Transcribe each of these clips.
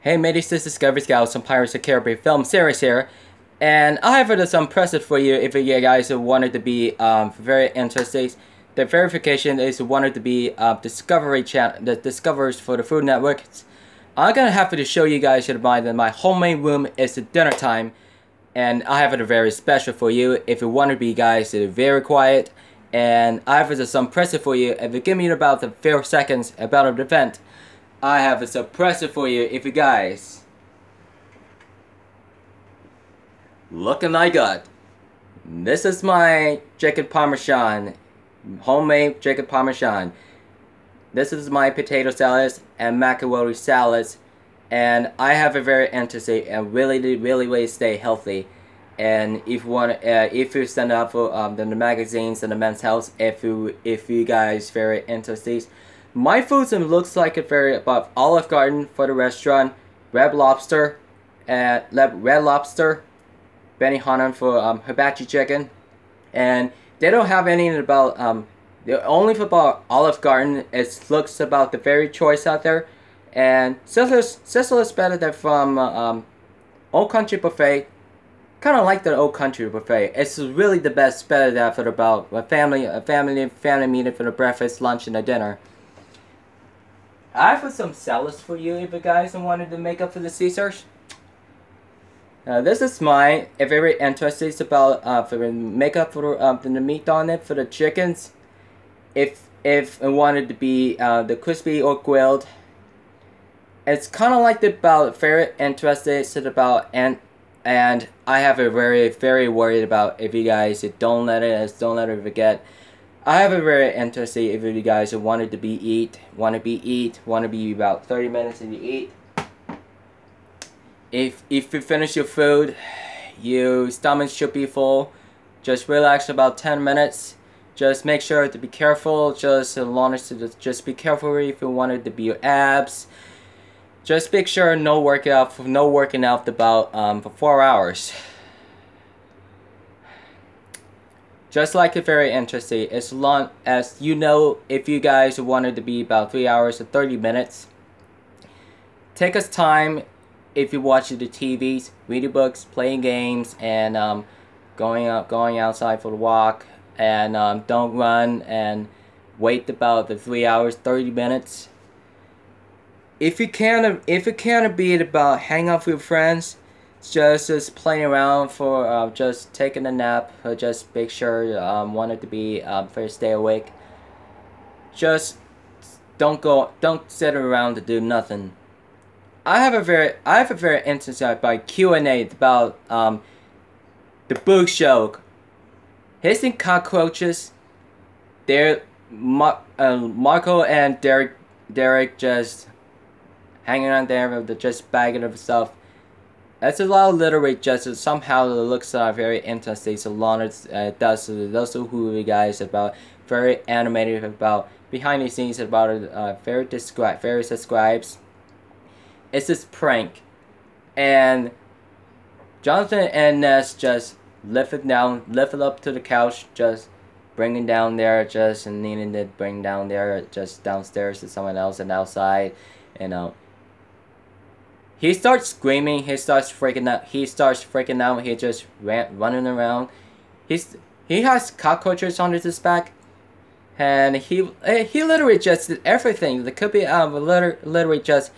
Hey mateys, this is Discovery Scouts from Pirates of the Caribbean film series here, and I have some present for you if you guys wanted to be very interested. The verification is wanted to be Discovery channel, the Discoveries for the Food Network. I'm gonna have to show you guys that my homemade room is dinner time, and I have it very special for you if you want to be guys very quiet. And I have some present for you. If you give me about the 4 seconds about the event, I have a surprise for you if you guys. Look at my gut. This is my chicken parmesan, homemade chicken parmesan. This is my potato salads and macaroni salads, and I have a very interesting and really stay healthy. And if you want, if you stand up for the magazines and the Men's Health, if you guys very interested. My foods looks like a very above Olive Garden for the restaurant, Red Lobster, Benihana for hibachi chicken, and they don't have anything about the only for about Olive Garden. It looks about the very choice out there, and Sizzler's better than from Old Country Buffet. Kind of like the Old Country Buffet. It's really the best, better than for about a family meeting for the breakfast, lunch, and the dinner. I have some salads for you if you guys wanted to make up for the Caesars. This is mine. If you're very interested about for the makeup for the meat on it for the chickens. If it wanted to be the crispy or grilled. It's kind of like the about very interested about and I have a very worried about if you guys don't let it forget. I have a very interesting if you guys want to be about 30 minutes and you eat. If you finish your food, your stomach should be full. Just relax about 10 minutes. Just make sure to be careful. Just be careful if you want it to be your abs. Just make sure no working out about for 4 hours. Just like it very interesting, as long as you know, if you guys wanted to be about 3 hours or 30 minutes, take us time if you watch the TVs, reading books, playing games, and going outside for the walk, and don't run and wait about the 3 hours 30 minutes. If you can't be about hang out with your friends, just playing around for just taking a nap, or just make sure wanted to be first stay awake. Just don't sit around to do nothing. I have a very interesting by Q&A about the book show. Hissing cockroaches. They're Marco and Derek just hanging on there with just bagging of stuff. It's a lot of literary just somehow it looks very interesting. So long as does those who guys about very animated about behind the scenes about very describes. It's this prank, and Jonathan and Ness just lift it up to the couch, just bringing down there, just needing to bring down there, just downstairs to someone else and outside, He starts screaming. He starts freaking out. He just running around. He has cockroaches on his back, and he literally just did everything. It could be literally just.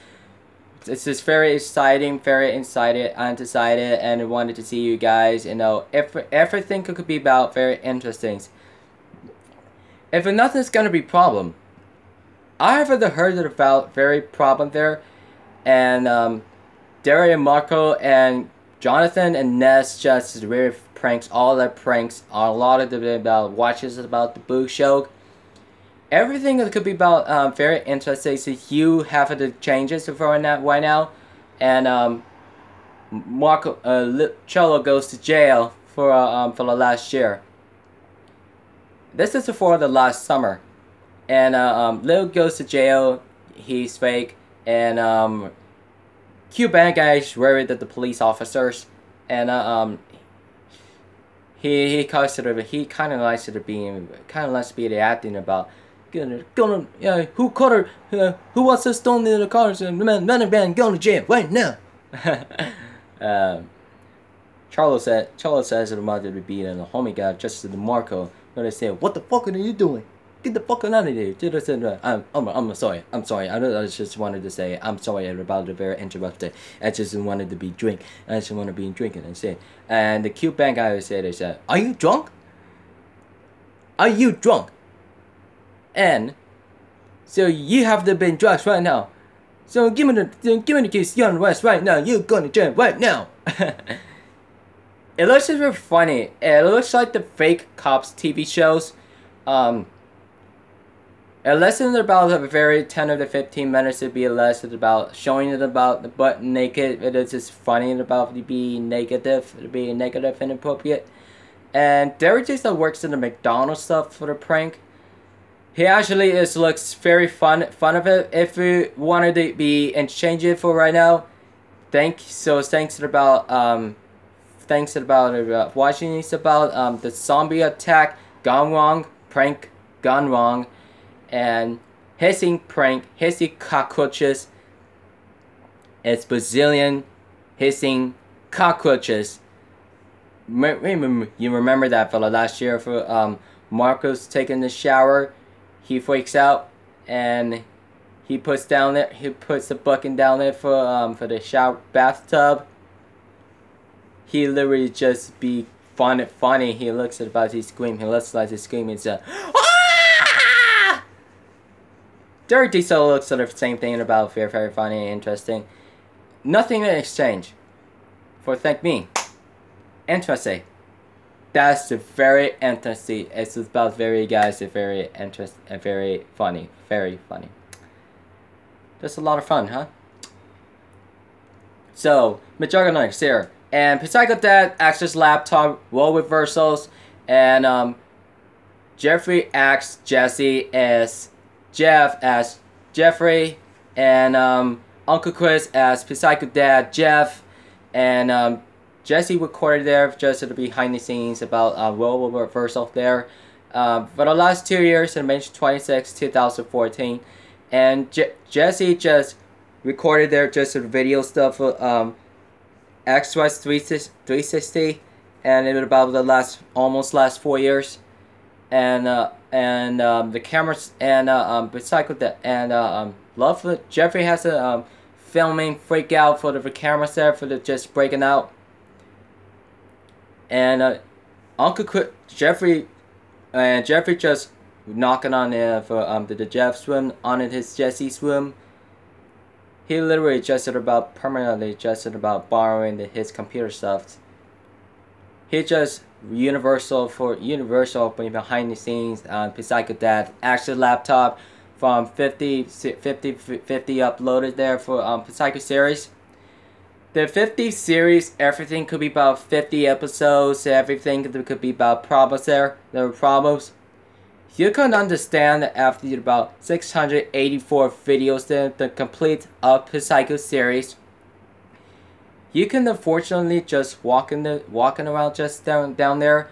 It's just very exciting, undecided, and wanted to see you guys. Everything could be about very interesting. If nothing's gonna be problem, I haven't heard about very problem there, and Derry and Marco and Jonathan and Ness just really pranks, all the pranks, a lot of the about watches about the book show. Everything that could be about very interesting. So you have the changes for right now, and Marco Cholo goes to jail for the last year. This is for the last summer, and Lil goes to jail. He's fake, and Cuban guy is worried that the police officers, and he kind of likes to be the acting about Who caught her? Who wants to stone in the cars? Man, going to jail right now. Charles says to the mother to be and the homie guy just to the Marco. But they say, "What the fuck are you doing? Get the fuck out of here!" I'm sorry. I just wanted to say I'm sorry about the very interrupted. I just wanted to be drink. I just want to be drinking and say. And the cute band guy said, "Are you drunk? Are you drunk? And so you have to be drugs right now. So give me the keys, Young West right now. You're going to jail right now." It looks very funny. It looks like the fake cops TV shows. It lessons about a very 10 to 15 minutes to be a lesson about showing it about the butt naked. It is just funny about to be negative and inappropriate. And Derek Jason works in the McDonald's stuff for the prank. He actually looks very fun of it. If you wanted to be exchange it for right now, thanks about watching this about the zombie attack gone wrong, prank gone wrong, and hissing prank, hissing cockroaches. It's Brazilian hissing cockroaches. You remember that for last year for Marcos taking the shower. He freaks out and he puts the bucket down there for the shower bathtub. He literally just be funny. He looks at about his scream. He looks like he's screaming. It's ah! Derek Diesel looks at the same thing about very, very funny and interesting. Nothing in exchange for thank me. Interesting. That's very interesting. It's about very guys. It's very interesting and very funny. Very funny. Just a lot of fun, huh? So, Majorganonics here. And Psycho Dad acts laptop, role reversals, and Jeffrey acts Jesse as Jeff as Jeffrey, and Uncle Chris as Psycho Dad Jeff, and Jesse recorded there just the behind the scenes about role reversal there. For the last 2 years, in May 26, 2014, and Jesse just recorded there just the video stuff. Xbox 360, and it was about the last 4 years, and the cameras and Psycho Dad and Love Jeffrey has a filming freak out for the cameras there for the just breaking out, and Jeffrey just knocking on for the Jeff's room on his Jesse's room. He literally just permanently about borrowing his computer stuff. He just Universal behind the scenes on Psycho Dad actual laptop from 50 uploaded there for Psycho series. The 50 series, everything could be about 50 episodes. Everything could be about problems there. There were problems. You can understand that after about 684 videos the complete of the Psycho series. You can unfortunately just walking around just down there,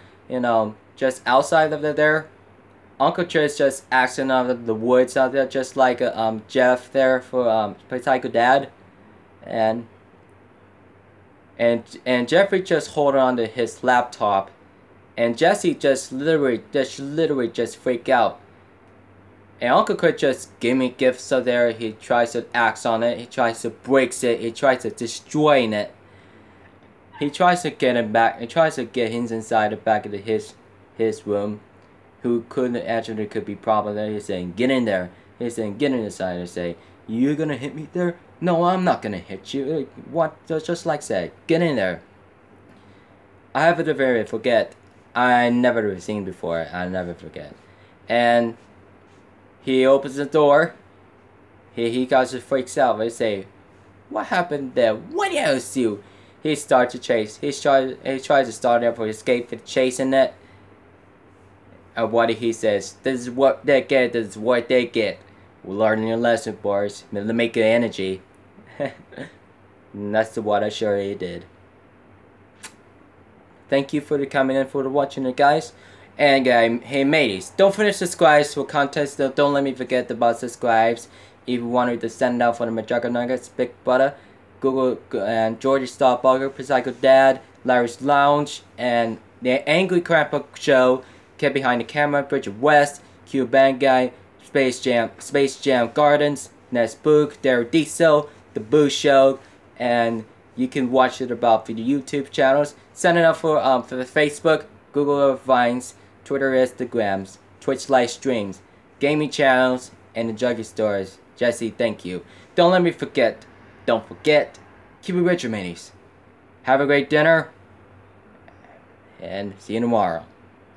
just outside of there. Uncle Chris just acting out of the woods out there, just like Jeff there for Psycho Dad, and Jeffrey just holding on to his laptop. And Jesse just literally freak out. And Uncle Chris just give me gifts so there. He tries to act on it. He tries to breaks it. He tries to destroy it. He tries to get him back. He tries to get him inside the back of his room. Who could be problem there. He's saying, get in there. He's saying, get inside and say, you're gonna hit me there? No, I'm not gonna hit you. What? Just like say, get in there. I have to very forget. I never seen before. I never forget. And he opens the door. He just freaks out. They say, "What happened there? What else you?" He starts to chase. He tries to start there for escape, chasing it. And what he says, "This is what they get. This is what they get." We're learning your lesson, boys. Make it energy. And that's what I surely did. Thank you for coming in for watching it, guys, And hey mateys, don't forget to subscribe for content, so don't let me forget about subscribes. If you wanted to send out for the McJugger Nuggets, Big Brother, Google and Georgie Starburger, Psycho Dad, Larry's Lounge, and the Angry Grandpa Show, Kid Behind the Camera, Bridget West, Q Band Guy, Space Jam Gardens, Nest Book, Derek Diesel, The Boo Show, and you can watch it about the YouTube channels. Sign it up for the Facebook, Google Vines, Twitter Instagrams, Twitch live streams, gaming channels, and the Juggy stores. Jesse, thank you. Don't let me forget. Don't forget. Keep it rich, mateys. Have a great dinner. And see you tomorrow.